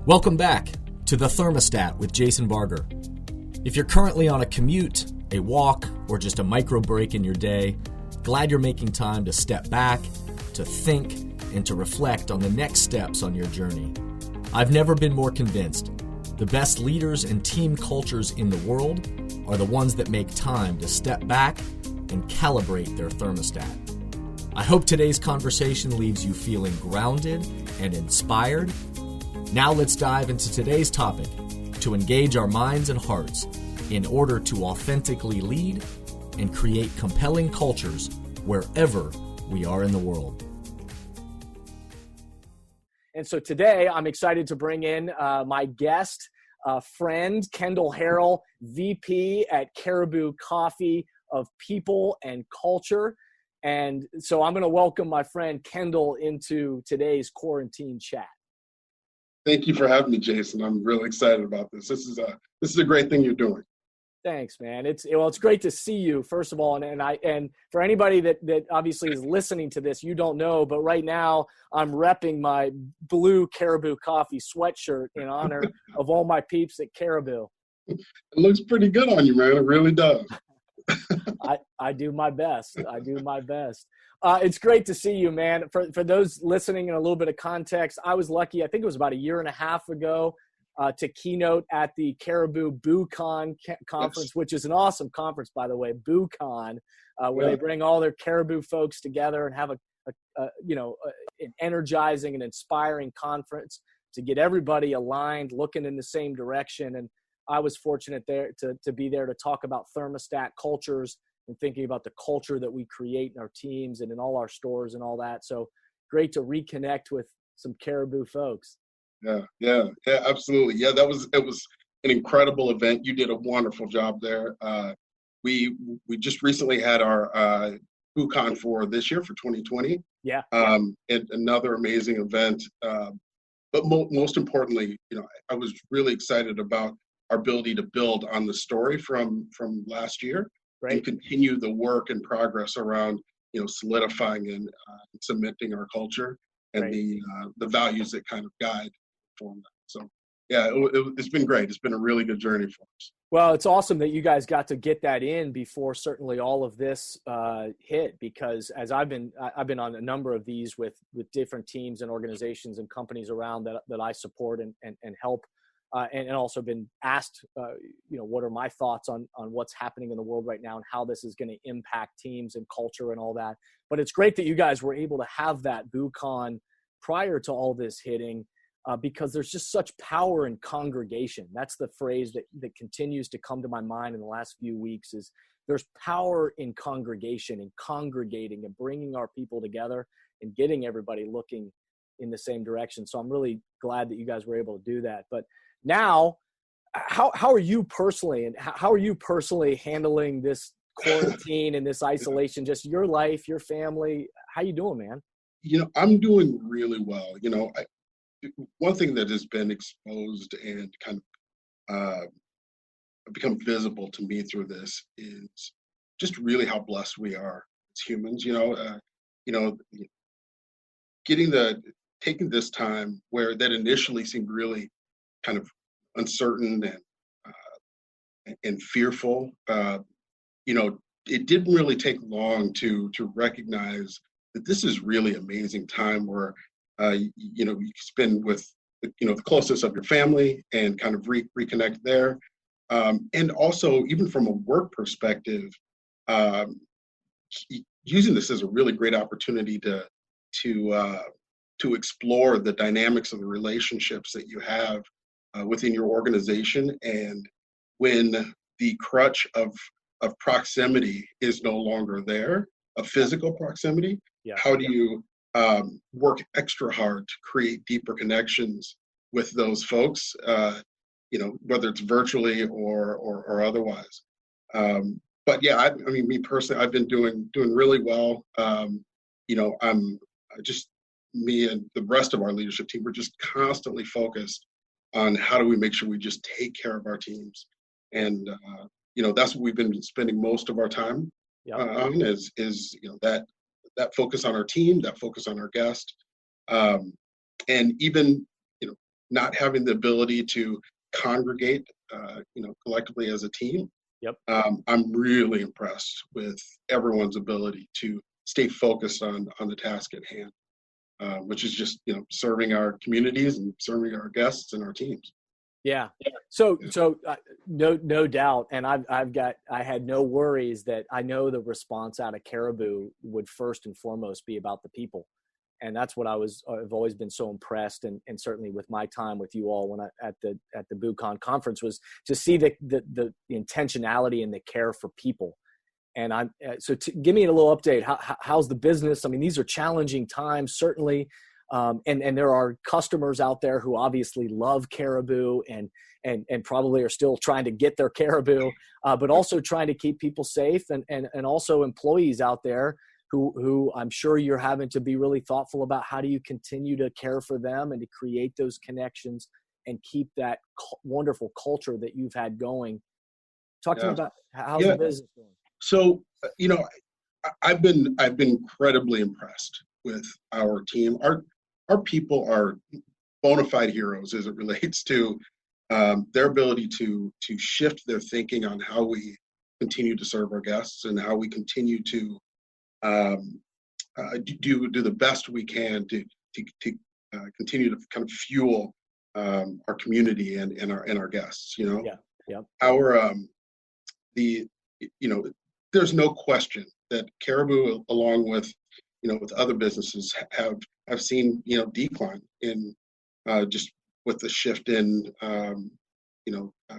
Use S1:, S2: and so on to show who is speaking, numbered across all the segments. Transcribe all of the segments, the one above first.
S1: Welcome back to The Thermostat with Jason Barger. If you're currently on a commute, a walk, or just a micro break in your day, glad you're making time to step back, to think, and to reflect on the next steps on your journey. I've never been more convinced. The best leaders and team cultures in the world are the ones that make time to step back and calibrate their thermostat. I hope today's conversation leaves you feeling grounded and inspired. Now let's dive into today's topic to engage our minds and hearts in order to authentically lead and create compelling cultures wherever we are in the world. And so today I'm excited to bring in my guest, friend, Kendall Harrell, VP at Caribou Coffee of People and Culture. And so I'm going to welcome my friend Kendall into today's quarantine chat.
S2: Thank you for having me, Jason. I'm really excited about this. This is a great thing you're doing.
S1: Thanks, man. It's great to see you, first of all. And for anybody that obviously is listening to this, you don't know, but right now I'm repping my blue Caribou Coffee sweatshirt in honor of all my peeps at Caribou.
S2: It looks pretty good on you, man. It really does.
S1: I do my best. It's great to see you, man. For those listening in a little bit of context, I was lucky. I think it was about a year and a half ago to keynote at the Caribou Conference,
S2: Yes.
S1: which is an awesome conference, by the way, BooCon, where they bring all their Caribou folks together and have an energizing and inspiring conference to get everybody aligned, looking in the same direction. And I was fortunate there to be there to talk about thermostat cultures and thinking about the culture that we create in our teams and in all our stores and all that. So great to reconnect with some Caribou folks.
S2: Yeah, absolutely. Yeah, it was an incredible event. You did a wonderful job there. We just recently had our BooCon for this year for 2020.
S1: Yeah.
S2: And another amazing event. But most importantly, I was really excited about our ability to build on the story from last year.
S1: Right.
S2: And continue the work and progress around, solidifying and cementing our culture and
S1: Right.
S2: the values that kind of guide form that. So, yeah, it's been great. It's been a really good journey for us.
S1: Well, it's awesome that you guys got to get that in before certainly all of this hit, because as I've been on a number of these with different teams and organizations and companies around that I support and help. And also been asked, what are my thoughts on what's happening in the world right now and how this is going to impact teams and culture and all that. But it's great that you guys were able to have that BooCon prior to all this hitting, because there's just such power in congregation. That's the phrase that continues to come to my mind in the last few weeks is there's power in congregation and congregating and bringing our people together and getting everybody looking in the same direction. So I'm really glad that you guys were able to do that. But now, how are you personally handling this quarantine and this isolation? Just your life, your family. How you doing, man?
S2: I'm doing really well. One thing that has been exposed and kind of become visible to me through this is just really how blessed we are as humans. Taking this time where that initially seemed really kind of uncertain and fearful. It didn't really take long to recognize that this is really amazing time where you can spend with the closest of your family and kind of reconnect there, and also even from a work perspective, using this as a really great opportunity to explore the dynamics of the relationships that you have within your organization. And when the crutch of proximity is no longer there, of physical proximity, how do you work extra hard to create deeper connections with those folks, whether it's virtually or otherwise. But yeah, me personally, I've been doing really well. Me and the rest of our leadership team, we're just constantly focused on how do we make sure we just take care of our teams. And, that's what we've been spending most of our time on is that focus on our team, that focus on our guest. And even, not having the ability to congregate, collectively as a team.
S1: Yep.
S2: I'm really impressed with everyone's ability to stay focused on the task at hand, which is just serving our communities and serving our guests and our teams.
S1: Yeah. So no doubt. And I had no worries that I know the response out of Caribou would first and foremost be about the people. And that's what I've always been so impressed. And certainly with my time with you all when at the BooCon conference was to see the intentionality and the care for people. And give me a little update. How's the business? I mean, these are challenging times, certainly. And there are customers out there who obviously love Caribou and probably are still trying to get their Caribou, but also trying to keep people safe and also employees out there who I'm sure you're having to be really thoughtful about how do you continue to care for them and to create those connections and keep that wonderful culture that you've had going. Talk to me about how's the business going?
S2: So, I've been incredibly impressed with our team. Our people are bona fide heroes as it relates to their ability to shift their thinking on how we continue to serve our guests and how we continue to do the best we can to continue to kind of fuel our community and our guests. Our there's no question that Caribou, along with with other businesses, have seen decline in just with the shift in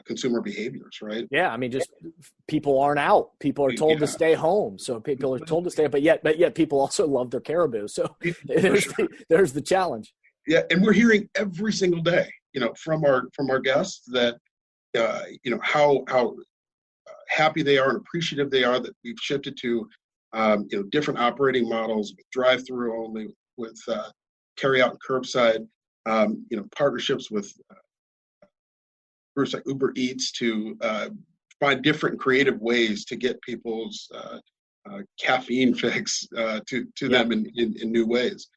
S2: consumer behaviors, right?
S1: Yeah, I mean, just people aren't out. People are told to stay home, so people are told to stay. But yet people also love their Caribou. So there's the challenge.
S2: Yeah, and we're hearing every single day, from our guests that how happy they are and appreciative they are that we've shifted to different operating models with drive-through only, with carry out and curbside, partnerships with groups like Uber Eats to find different creative ways to get people's caffeine fix to them in new ways.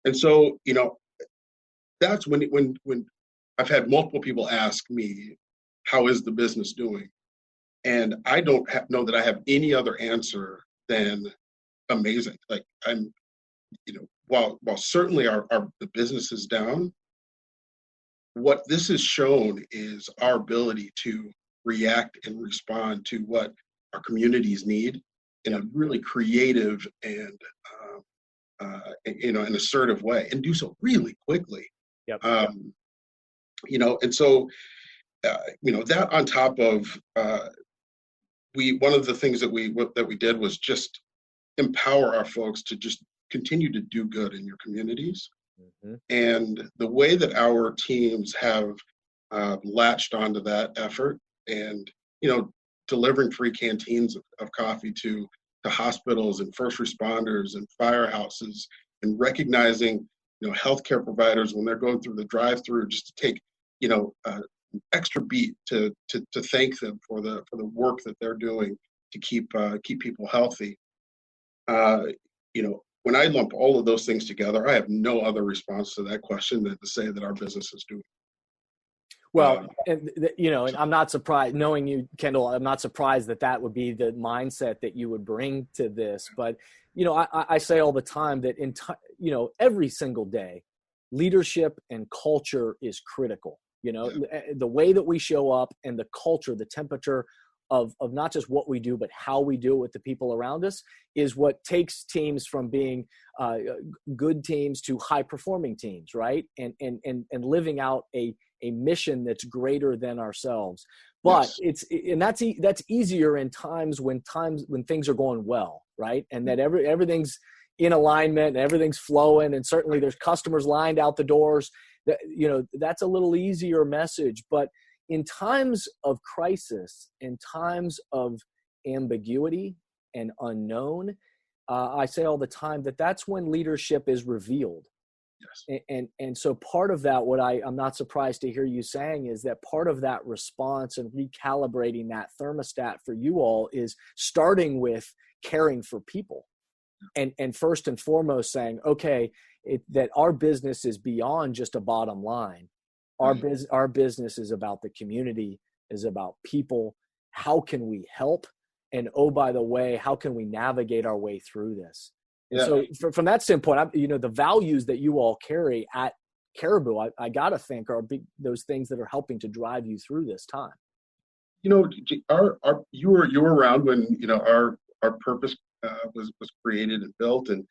S2: And so, that's when I've had multiple people ask me, how is the business doing? And I don't know that I have any other answer than amazing. Like I'm, while certainly the business is down, what this has shown is our ability to react and respond to what our communities need in a really creative and an assertive way, and do so really quickly.
S1: Yep.
S2: And so that on top of one of the things that we did was just empower our folks to just continue to do good in your communities. Mm-hmm. And the way that our teams have latched onto that effort and delivering free canteens of coffee to hospitals and first responders and firehouses, and recognizing healthcare providers when they're going through the drive-through, just to take an extra beat to thank them for the work that they're doing to keep people healthy. When I lump all of those things together, I have no other response to that question than to say that our business is doing.
S1: Well, and I'm not surprised, knowing you, Kendall, I'm not surprised that would be the mindset that you would bring to this. But, I say all the time that every single day, leadership and culture is critical. The way that we show up and the culture, the temperature of not just what we do, but how we do it with the people around us is what takes teams from being good teams to high performing teams, right? And living out a mission that's greater than ourselves. But yes. That's easier in times when things are going well, right? And that everything's in alignment and everything's flowing, and certainly there's customers lined out the doors. That's a little easier message. But in times of crisis, in times of ambiguity and unknown, I say all the time that's when leadership is revealed. Yes. And so part of that, what I'm not surprised to hear you saying, is that part of that response and recalibrating that thermostat for you all is starting with caring for people. And first and foremost saying, okay, that our business is beyond just a bottom line.
S2: Right.
S1: Our business is about the community, is about people. How can we help? And oh, by the way, how can we navigate our way through this? And
S2: Yeah.
S1: so from that standpoint, the values that you all carry at Caribou, I got to think are those things that are helping to drive you through this time.
S2: Our you were around when our purpose was created and built and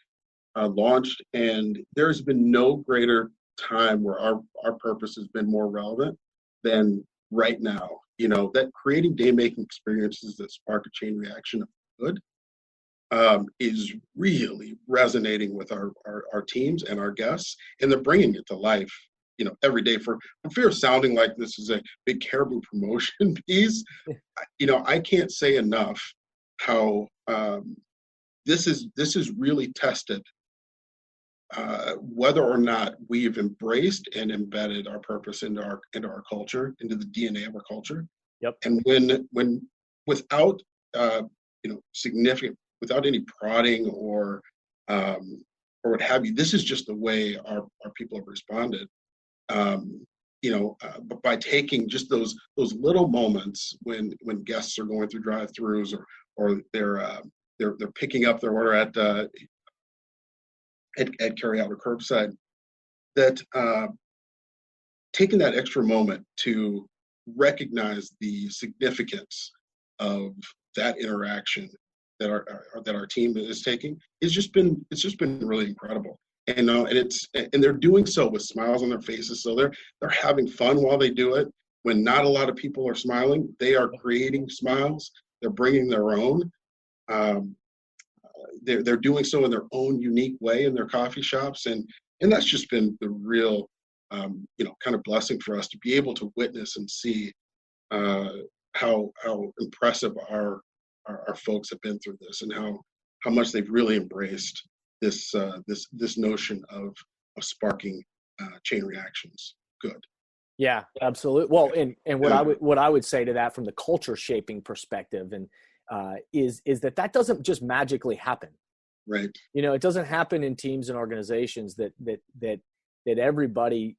S2: launched, and there's been no greater time where our purpose has been more relevant than right now. That creating day making experiences that spark a chain reaction of good is really resonating with our teams and our guests, and they're bringing it to life. Every day. For fear of sounding like this is a big Caribou promotion piece, I can't say enough how this is really tested whether or not we've embraced and embedded our purpose into our culture, into the DNA of our culture.
S1: Yep.
S2: And when without significant, without any prodding or what have you, this is just the way our people have responded. But by taking just those little moments when guests are going through drive-throughs or they're picking up their order at carry out or curbside, that taking that extra moment to recognize the significance of that interaction that our team is taking it's just been really incredible. And they're doing so with smiles on their faces. So they're having fun while they do it. When not a lot of people are smiling, they are creating smiles. They're bringing their own. They're doing so in their own unique way in their coffee shops, and that's just been the real kind of blessing for us to be able to witness and see how impressive our folks have been through this, and how much they've really embraced this notion of sparking chain reactions. Good.
S1: Yeah, absolutely. Well, and what I would say to that from the culture shaping perspective, and is that doesn't just magically happen.
S2: Right.
S1: It doesn't happen in teams and organizations that everybody,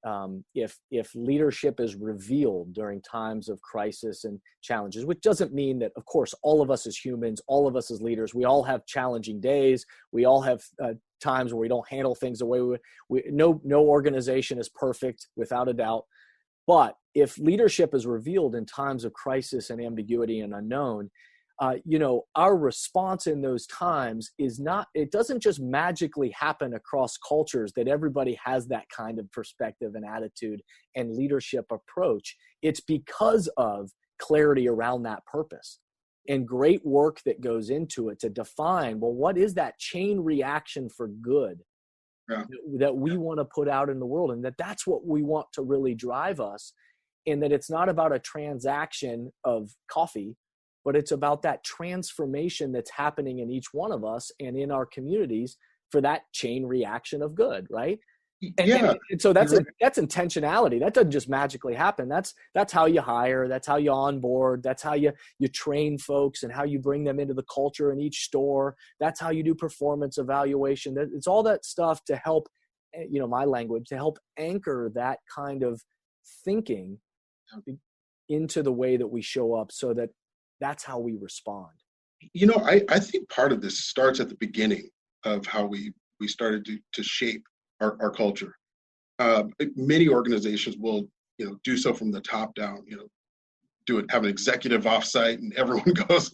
S1: if leadership is revealed during times of crisis and challenges, which doesn't mean that, of course, all of us as humans, all of us as leaders, we all have challenging days. We all have times where we don't handle things the way no organization is perfect, without a doubt. But if leadership is revealed in times of crisis and ambiguity and unknown, our response in those times it doesn't just magically happen across cultures that everybody has that kind of perspective and attitude and leadership approach. It's because of clarity around that purpose and great work that goes into it to define, well, what is that chain reaction for good that we want to put out in the world, and that's what we want to really drive us, and that it's not about a transaction of coffee, but it's about that transformation that's happening in each one of us and in our communities for that chain reaction of good, right? And so that's intentionality. That doesn't just magically happen. That's how you hire. That's how you onboard. That's how you train folks and how you bring them into the culture in each store. That's how you do performance evaluation. It's all that stuff to help, my language, to help anchor that kind of thinking into the way that we show up, so that that's how we respond.
S2: I think part of this starts at the beginning of how we started to shape our culture. Many organizations will, do so from the top down. Have an executive offsite, and everyone goes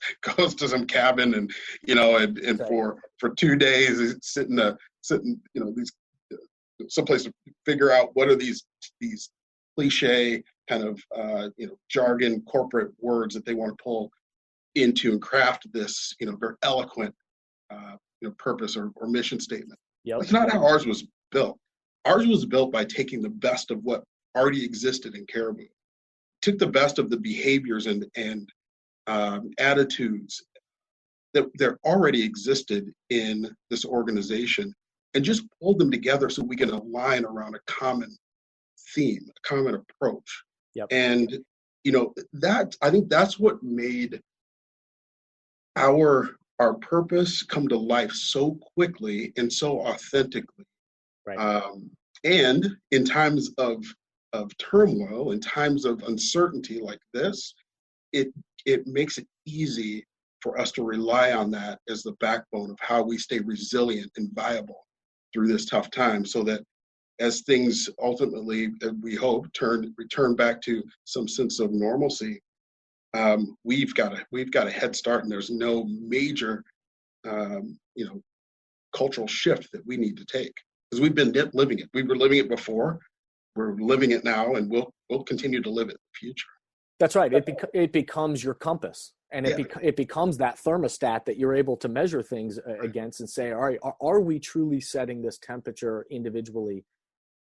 S2: to some cabin, and and for 2 days sit these someplace to figure out what are these cliche kind of jargon corporate words that they want to pull into and craft this very eloquent purpose or mission statement.
S1: Yep.
S2: That's not how ours was built. Ours was built by taking the best of what already existed in Caribou, took the best of the behaviors and attitudes that already existed in this organization, and just pulled them together so we can align around a common theme, a common approach.
S1: Yep.
S2: And that, I think that's what made our purpose come to life so quickly and so authentically.
S1: Right.
S2: And in times of of turmoil, in times of uncertainty like this, it makes it easy for us to rely on that as the backbone of how we stay resilient and viable through this tough time, so that as things ultimately, we hope, return back to some sense of normalcy, we've got a head start, and there's no major cultural shift that we need to take, because we've been living it. We were living it before, we're living it now, and we'll continue to live it in the future.
S1: That's right. It becomes your compass, and it becomes that thermostat that you're able to measure things against and say, all right, are we truly setting this temperature individually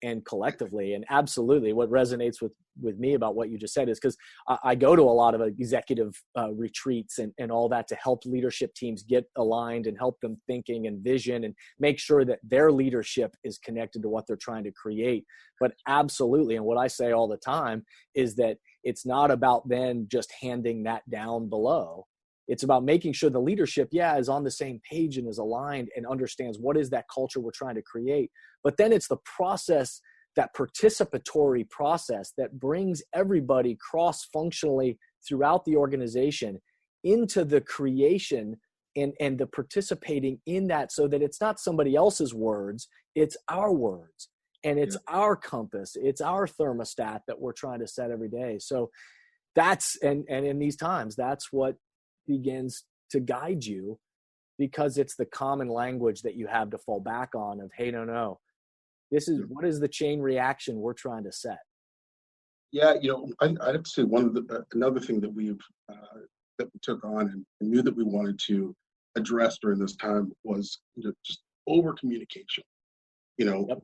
S1: and collectively? And absolutely, what resonates with me about what you just said is because I go to a lot of executive retreats and all that to help leadership teams get aligned and help them thinking and vision and make sure that their leadership is connected to what they're trying to create. But absolutely, and what I say all the time is that it's not about then just handing that down below. It's about making sure the leadership, is on the same page and is aligned and understands what is that culture we're trying to create. But then it's the process, that participatory process that brings everybody cross-functionally throughout the organization into the creation and the participating in that, so that it's not somebody else's words, it's our words. And it's our compass, it's our thermostat that we're trying to set every day. So that's, and in these times, that's what begins to guide you, because it's the common language that you have to fall back on of, hey, no, this is, what is the chain reaction we're trying to set?
S2: Yeah, I have to say another thing that we took on and knew that we wanted to address during this time was just over communication.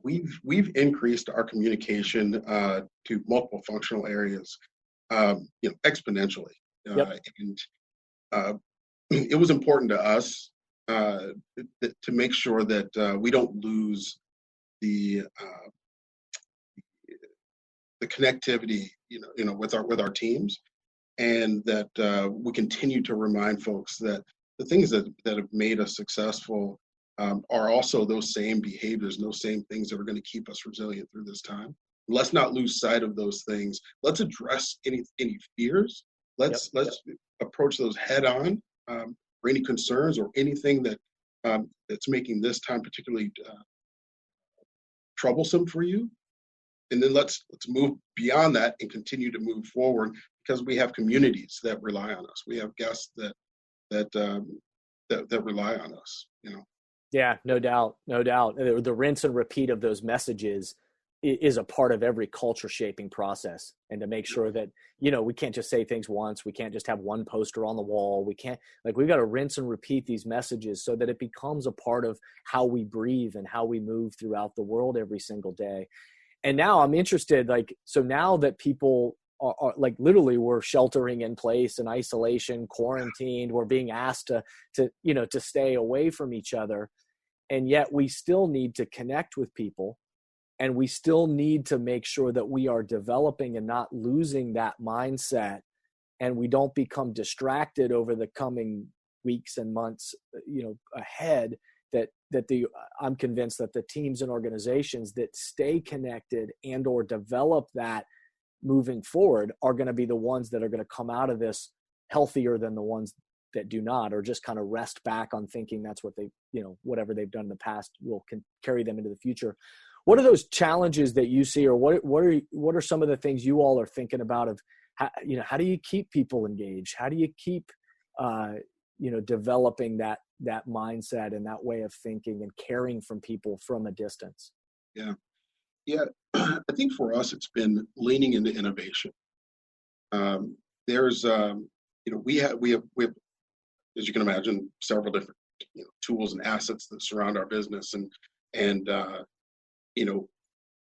S2: We've increased our communication to multiple functional areas, exponentially, and it was important to us to make sure that we don't lose the connectivity, with our teams, and that we continue to remind folks that the things that have made us successful are also those same behaviors, and those same things that are going to keep us resilient through this time. Let's not lose sight of those things. Let's address any fears. Let's approach those head on, for any concerns or anything that's making this time particularly troublesome for you. And then let's move beyond that and continue to move forward, because we have communities that rely on us. We have guests that rely on us.
S1: Yeah, no doubt. The rinse and repeat of those messages is a part of every culture shaping process. And to make sure that, we can't just say things once. We can't just have one poster on the wall. We've got to rinse and repeat these messages so that it becomes a part of how we breathe and how we move throughout the world every single day. And now I'm interested, so now that people are literally, we're sheltering in place in isolation, quarantined, we're being asked to stay away from each other. And yet we still need to connect with people, and we still need to make sure that we are developing and not losing that mindset, and we don't become distracted over the coming weeks and months, ahead, I'm convinced that the teams and organizations that stay connected and or develop that moving forward are going to be the ones that are going to come out of this healthier than the ones that do not, or just kind of rest back on thinking that's what they, whatever they've done in the past will carry them into the future. What are those challenges that you see, or what are some of the things you all are thinking about of how do you keep people engaged? How do you keep, developing that mindset and that way of thinking and caring from people from a distance?
S2: Yeah. I think for us, it's been leaning into innovation. There's, we have, as you can imagine, several different tools and assets that surround our business, and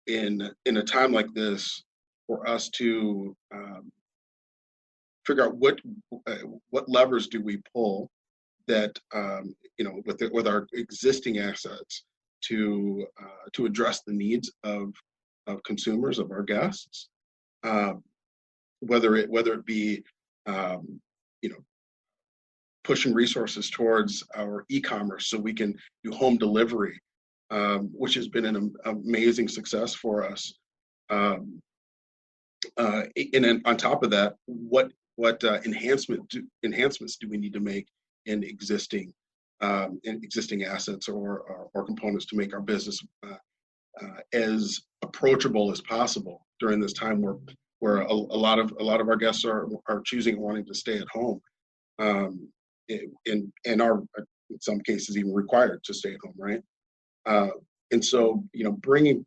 S2: in a time like this, for us to figure out what levers do we pull that with our existing assets to address the needs of consumers, of our guests, whether it be pushing resources towards our e-commerce so we can do home delivery, which has been an amazing success for us, And then on top of that, what enhancements do we need to make in existing assets or components to make our business as approachable as possible during this time where a lot of our guests are choosing and wanting to stay at home, and are in some cases even required to stay at home, right? And so bringing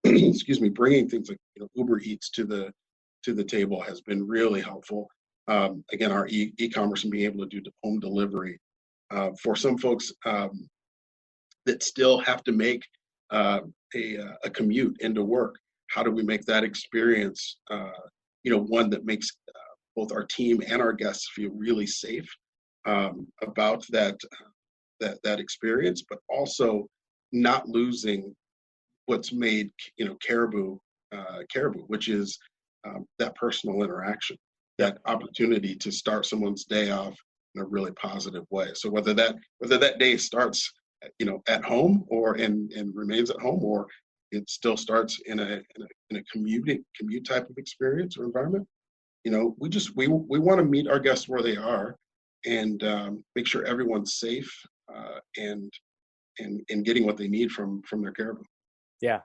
S2: excuse me, bringing things like Uber Eats to the table has been really helpful. Again, our e-commerce and being able to do home delivery for some folks that still have to make a commute into work. How do we make that experience, one that makes both our team and our guests feel really safe about that experience, but also not losing what's made Caribou, which is that personal interaction, that opportunity to start someone's day off in a really positive way. So whether that day starts at home and remains at home, or it still starts in a commute type of experience or environment, we want to meet our guests where they are and make sure everyone's safe and getting what they need from their Caribou.
S1: Yeah.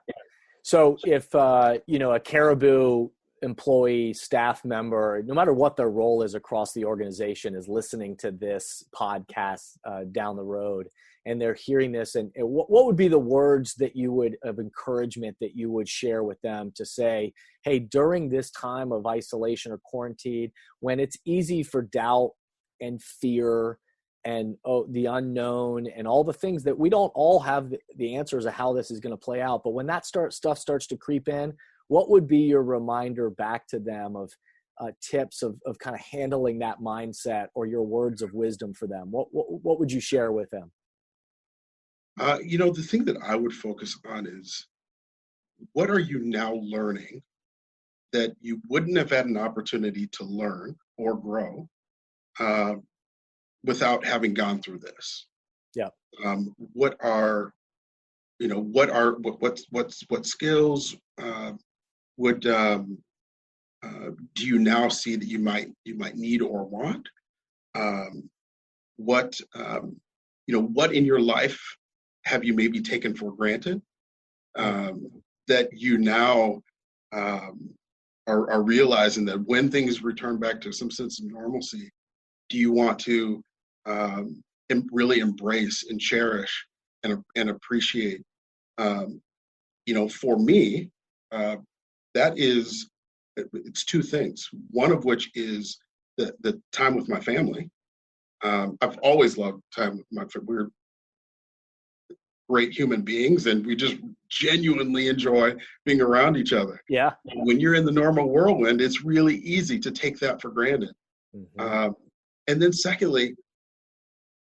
S1: So if, a Caribou employee, staff member, no matter what their role is across the organization, is listening to this podcast down the road, and they're hearing this, and what would be the words that you would, of encouragement, that you would share with them to say, hey, during this time of isolation or quarantine, when it's easy for doubt and fear and the unknown and all the things that we don't all have the answers of how this is going to play out, but when that stuff starts to creep in, what would be your reminder back to them of tips of kind of handling that mindset, or your words of wisdom for them? What would you share with them?
S2: The thing that I would focus on is, what are you now learning that you wouldn't have had an opportunity to learn or grow without having gone through this?
S1: Yeah.
S2: What skills would do you now see that you might need or want? What in your life have you maybe taken for granted that you now are realizing that when things return back to some sense of normalcy, do you want to really embrace and cherish and appreciate? For me, it's two things. One of which is the time with my family. I've always loved time with my family. We're great human beings, and we just genuinely enjoy being around each other.
S1: Yeah.
S2: When you're in the normal whirlwind, it's really easy to take that for granted. Mm-hmm. And then secondly,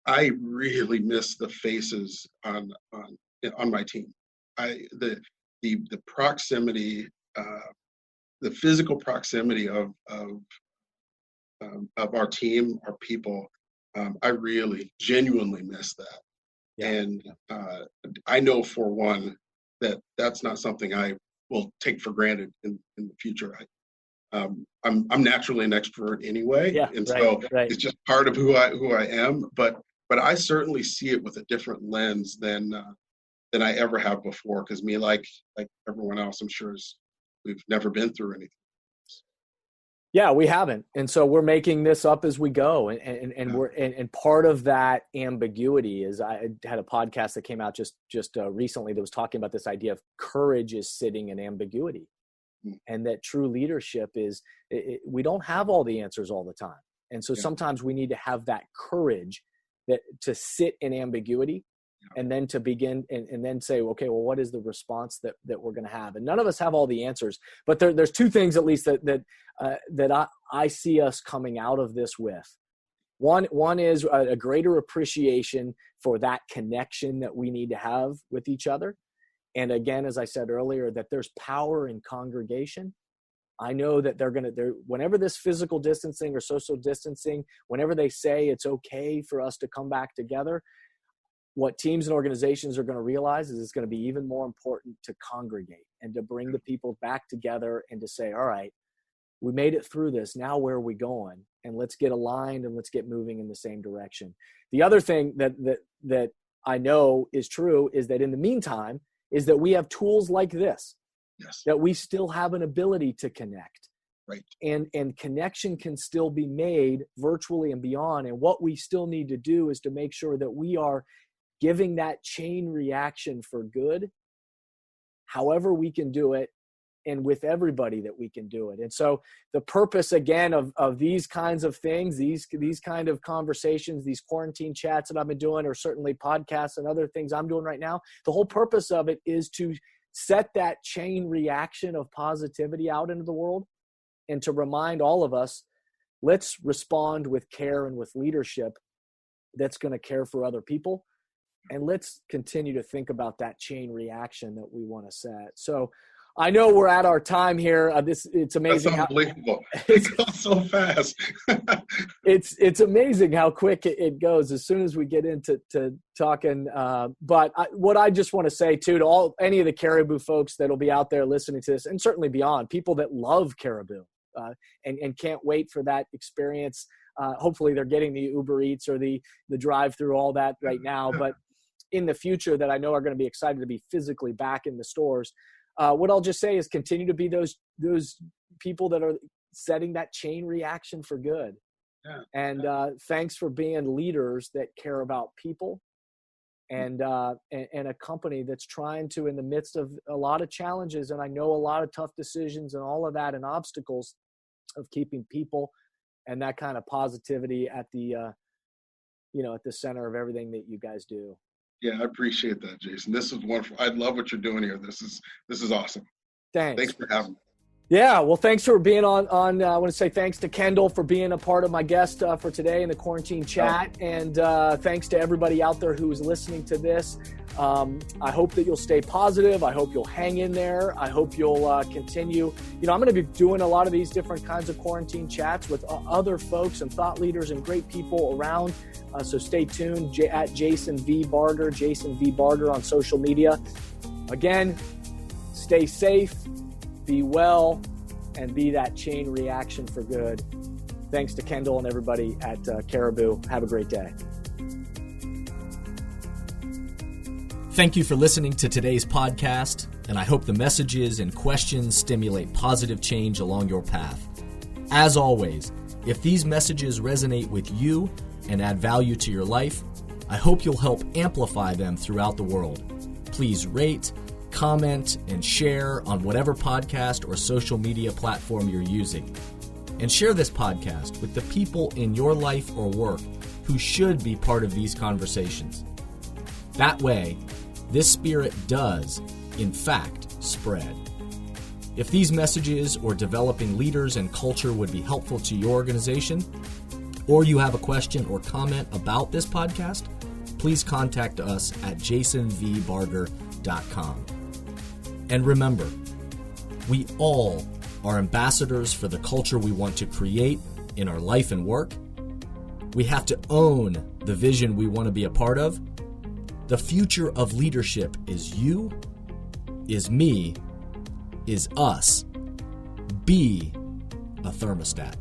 S2: I really miss the faces on my team. The proximity, the physical proximity of our team, our people. I really genuinely miss that. Yeah. And I know for one that that's not something I will take for granted in the future. I'm naturally an extrovert anyway, yeah, and so it's just part of who I am. But I certainly see it with a different lens than I ever have before, because me, like everyone else, I'm sure, we've never been through anything.
S1: Yeah, we haven't. And so we're making this up as we go. And part of that ambiguity is, I had a podcast that came out just recently that was talking about this idea of courage is sitting in ambiguity. And that true leadership is, we don't have all the answers all the time. And so sometimes we need to have that courage to sit in ambiguity, and then to begin and then say, okay, well, what is the response that we're going to have? And none of us have all the answers, but there's two things, at least, that I see us coming out of this with. One is a greater appreciation for that connection that we need to have with each other. And again, as I said earlier, that there's power in congregation. I know that whenever this physical distancing or social distancing, whenever they say it's okay for us to come back together, what teams and organizations are going to realize is it's going to be even more important to congregate and to bring the people back together and to say, all right, we made it through this. Now where are we going? And let's get aligned and let's get moving in the same direction. The other thing that I know is true is that in the meantime is that we have tools like this,
S2: Yes.
S1: that we still have an ability to connect.
S2: Right.
S1: And connection can still be made virtually and beyond. And what we still need to do is to make sure that we are giving that chain reaction for good, however we can do it, and with everybody that we can do it. And so the purpose, again, of these kinds of things, these kind of conversations, these quarantine chats that I've been doing, or certainly podcasts and other things I'm doing right now, the whole purpose of it is to set that chain reaction of positivity out into the world and to remind all of us, let's respond with care and with leadership that's going to care for other people. And let's continue to think about that chain reaction that we want to set. So I know we're at our time here. It's amazing.
S2: That's unbelievable. It goes so fast.
S1: It's amazing how quick it goes as soon as we get into talking. But what I just want to say too, to any of the Caribou folks that'll be out there listening to this, and certainly beyond, people that love Caribou and can't wait for that experience. Hopefully they're getting the Uber Eats or the drive-through, all that right now. But in the future, that I know are going to be excited to be physically back in the stores. What I'll just say is continue to be those people that are setting that chain reaction for good.
S2: Yeah.
S1: And thanks for being leaders that care about people and a company that's trying to, in the midst of a lot of challenges, and I know a lot of tough decisions and all of that and obstacles, of keeping people and that kind of positivity at the at the center of everything that you guys do.
S2: Yeah, I appreciate that, Jason. This is wonderful. I love what you're doing here. This is awesome.
S1: Thanks
S2: for having me.
S1: Yeah, well, thanks for being on. I want to say thanks to Kendall for being a part of my guest for today in the quarantine chat, and thanks to everybody out there who is listening to this. I hope that you'll stay positive. I hope you'll hang in there. I hope you'll continue. I'm going to be doing a lot of these different kinds of quarantine chats with other folks and thought leaders and great people around. So stay tuned at Jason V. Barger, Jason V. Barger on social media. Again, stay safe, be well, and be that chain reaction for good. Thanks to Kendall and everybody at Caribou. Have a great day.
S3: Thank you for listening to today's podcast, and I hope the messages and questions stimulate positive change along your path. As always, if these messages resonate with you and add value to your life, I hope you'll help amplify them throughout the world. Please rate, comment, and share on whatever podcast or social media platform you're using. And share this podcast with the people in your life or work who should be part of these conversations. That way, this spirit does, in fact, spread. If these messages or developing leaders and culture would be helpful to your organization, or you have a question or comment about this podcast, please contact us at jasonvbarger.com. And remember, we all are ambassadors for the culture we want to create in our life and work. We have to own the vision we want to be a part of. The future of leadership is you, is me, is us. Be a thermostat.